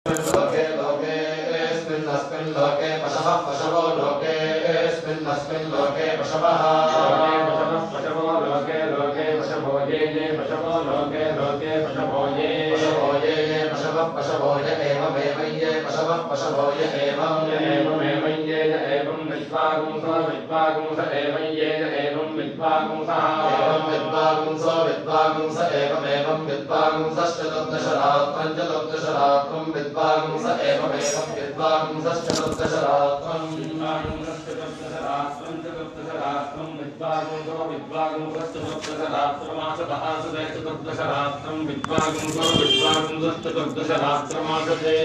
लोके लोकेऽस्मिन् लोके पशवः पशवो लोकेऽस्मिन् लोके पशवः पशवो लोके लोके पशवो ये पशवो लोके लोके पशवो ये पशवः ये एवमेव ये पशवः पशवो ये एवमेव ये एवं विद्वागुंसो एवं ये एवं विद्वागुंसो एवमेवं विद्वागुंसश्चतुर्दशरात्रं विद्वागुंस एवमेवं विद्वागुंसश्चतुर्दशरात्रं विद्वागुंसो विद्वागुंसश्चतुर्दशरात्रमासदे चतुर्दशरात्रं विद्वागुंसो विद्वागुंसश्चतुर्दशरात्रमासदे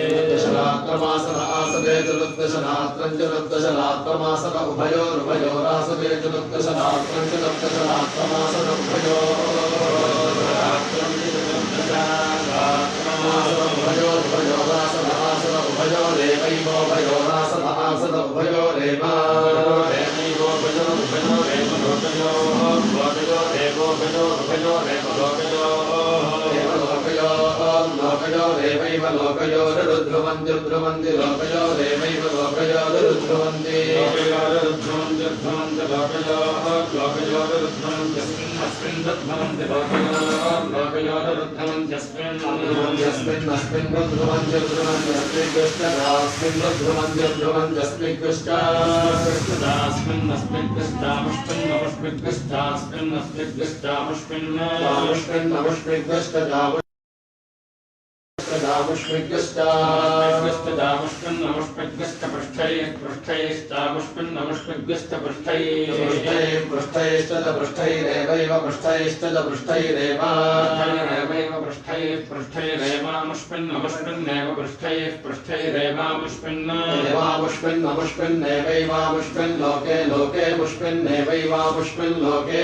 चतुर्दशरात्रं चतुर्दशरात्रमासद उभयोरासदे चतुर्दशरात्रं चतुर्दशरात्रमासद ध्रुवन्ति लोकयो देवैव लोकयो रुध्रुवन्ति लोके लोके मुष्पिन्नेवैवामुष्मिन् लोके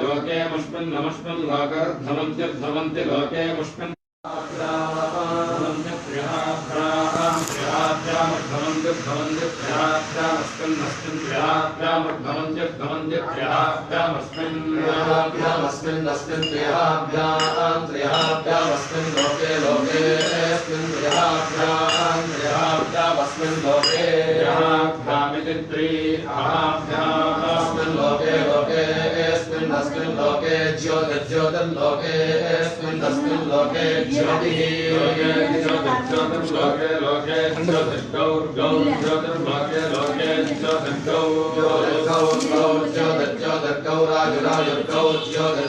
लोके मुष्पिन्नमुष्मिन् लोके लोके मुष्पिन् लोके लोकेऽस्मिन् लोके लोकेऽस्मिन् लोके ज्योतिर्लोकेऽस्मिन् लोके ज्योतिः ज्योतिर्लोके लोके ज्योतिर्लोके लोके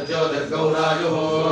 ज्योतिर्गौरायुः